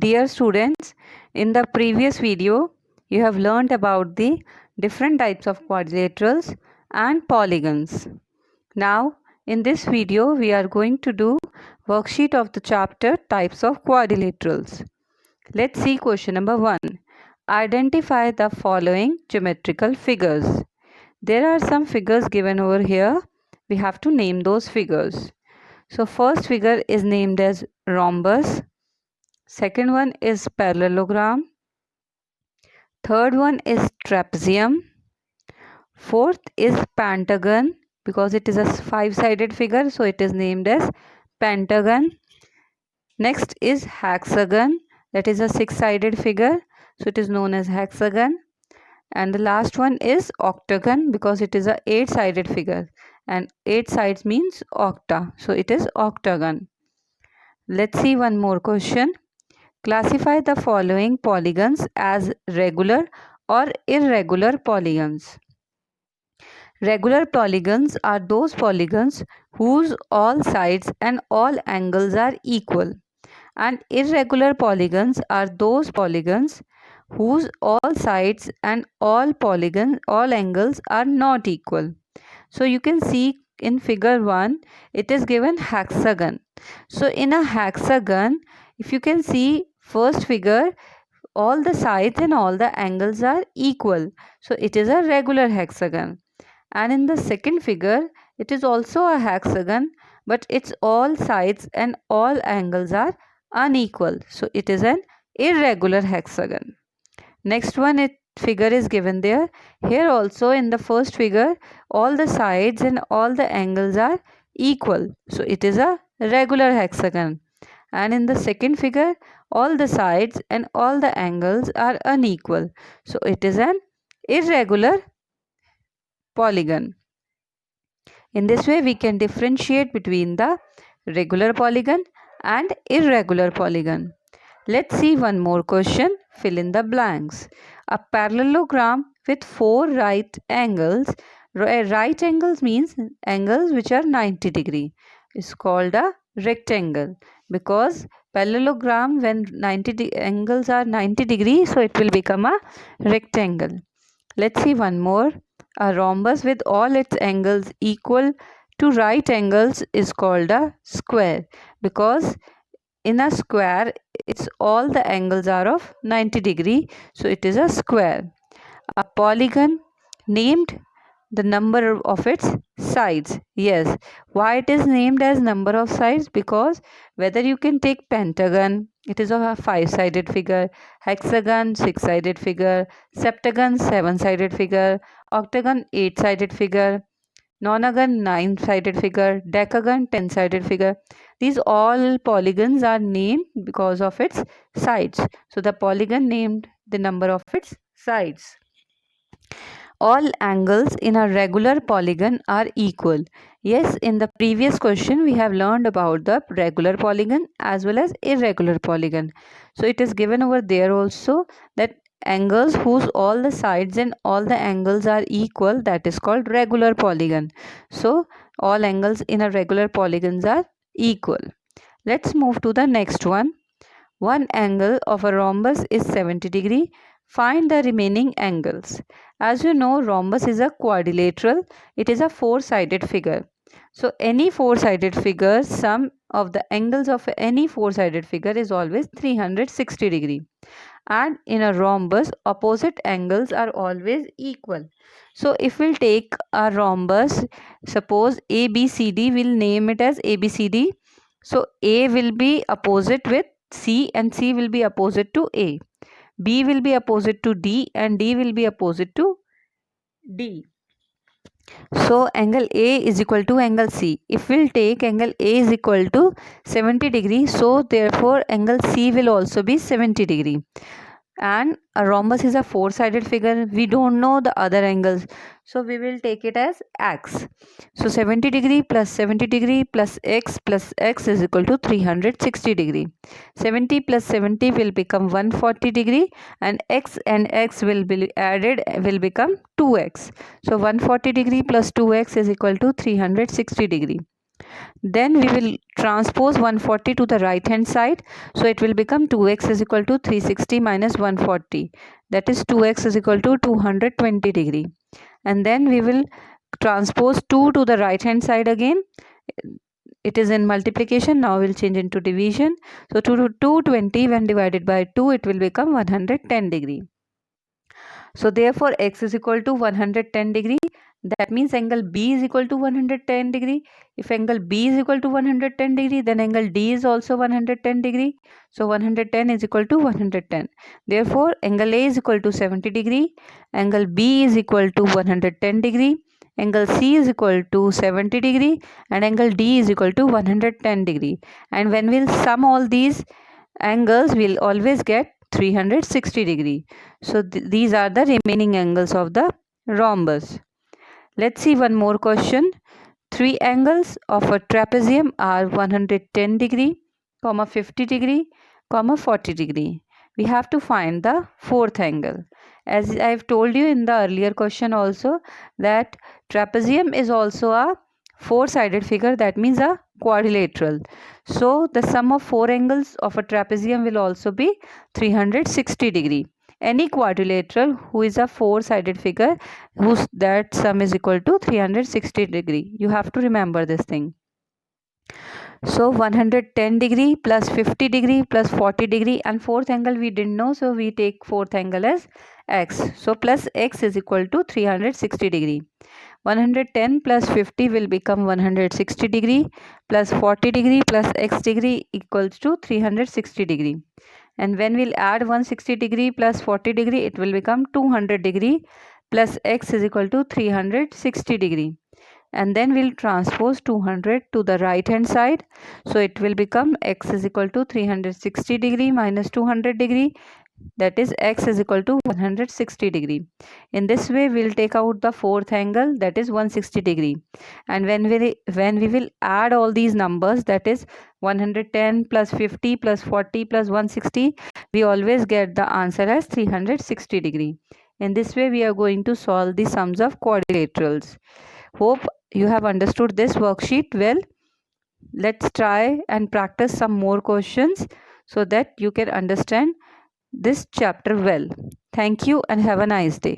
Dear students, in the previous video, you have learned about the different types of quadrilaterals and polygons. Now, in this video, we are going to do worksheet of the chapter types of quadrilaterals. Let's see question number 1. Identify the following geometrical figures. There are some figures given over here. We have to name those figures. So, first figure is named as rhombus. Second one is parallelogram. Third one is trapezium. Fourth is pentagon, because it is a five-sided figure, so it is named as pentagon. Next is hexagon, that is a six-sided figure, so it is known as hexagon. And the last one is octagon, because it is a eight-sided figure, and eight sides means octa, so it is octagon. Let's see one more question. Classify the following polygons as regular or irregular polygons. Regular polygons are those polygons whose all sides and all angles are equal, and irregular polygons are those polygons whose all sides and all angles are not equal. So you can see in figure 1 it is given hexagon. So in a hexagon, if you can see first figure, all the sides and all the angles are equal, so it is a regular hexagon. And in the second figure, it is also a hexagon, but its all sides and all angles are unequal, so it is an irregular hexagon. Next one figure is given there. Here also in the first figure, all the sides and all the angles are equal, so it is a regular hexagon. And in the second figure, all the sides and all the angles are unequal, so it is an irregular polygon. In this way, we can differentiate between the regular polygon and irregular polygon. Let's see one more question. Fill in the blanks. A parallelogram with four right angles. Right angles means angles which are 90 degree. Is called a rectangle, because parallelogram when angles are 90 degree, so it will become a rectangle. Let's see one more. A rhombus with all its angles equal to right angles is called a square, because in a square it's all the angles are of 90 degree, so it is a square. A polygon named the number of its sides. Yes, why it is named as number of sides? Because whether you can take pentagon, it is a five-sided figure, hexagon six-sided figure, septagon seven-sided figure, octagon eight-sided figure, nonagon nine-sided figure, decagon 10-sided figure. These all polygons are named because of its sides. So the polygon named the number of its sides. All angles in a regular polygon are equal. Yes, in the previous question we have learned about the regular polygon as well as irregular polygon. So it is given over there also that angles whose all the sides and all the angles are equal, that is called regular polygon. So all angles in a regular polygons are equal. Let's move to the next one. One angle of a rhombus is 70 degree. Find the remaining angles. As you know, rhombus is a quadrilateral. It is a four-sided figure. So any four-sided figure, sum of the angles of any four-sided figure is always 360 degree. And in a rhombus, opposite angles are always equal. So if we'll take a rhombus, suppose ABCD, we'll name it as ABCD. So A will be opposite with C and C will be opposite to A. B will be opposite to D and D will be opposite to D. So angle A is equal to angle C. If we'll take angle A is equal to 70 degree, so therefore angle C will also be 70 degree. And a rhombus is a four-sided figure. We don't know the other angles, so we will take it as x. So 70 degree plus 70 degree plus x is equal to 360 degree. 70 plus 70 will become 140 degree, and x will be added, will become 2x. So 140 degree plus 2x is equal to 360 degree. Then we will transpose 140 to the right hand side. So it will become 2x is equal to 360 minus 140. That is 2x is equal to 220 degree. And then we will transpose 2 to the right hand side again. It is in multiplication. Now we'll change into division. So 220 when divided by 2, it will become 110 degree. So therefore x is equal to 110 degree. That means angle B is equal to 110 degree. If angle B is equal to 110 degree, then angle D is also 110 degree. So 110 is equal to 110. Therefore angle A is equal to 70 degree. Angle B is equal to 110 degree. Angle C is equal to 70 degree. And angle D is equal to 110 degree. And when we'll sum all these angles, we'll always get 360 degree. So these are the remaining angles of the rhombus. Let's see one more question. Three angles of a trapezium are 110 degree, 50 degree, 40 degree. We have to find the fourth angle. As I have told you in the earlier question also, that trapezium is also a four-sided figure, that means a quadrilateral. So the sum of four angles of a trapezium will also be 360 degree. Any quadrilateral who is a four-sided figure, whose that sum is equal to 360 degree. You have to remember this thing. So 110 degree plus 50 degree plus 40 degree, and fourth angle we didn't know, so we take fourth angle as x. So plus x is equal to 360 degree. 110 plus 50 will become 160 degree, plus 40 degree plus x degree equals to 360 degree. And when we'll add 160 degree plus 40 degree, it will become 200 degree, plus x is equal to 360 degree. And then we'll transpose 200 to the right hand side. So it will become x is equal to 360 degree minus 200 degree, that is x is equal to 160 degree. In this way we'll take out the fourth angle, that is 160 degree. And when we will add all these numbers, that is 110 plus 50 plus 40 plus 160, we always get the answer as 360 degree. In this way we are going to solve the sums of quadrilaterals. Hope you have understood this worksheet well. Let's try and practice some more questions so that you can understand this chapter well. Thank you and have a nice day.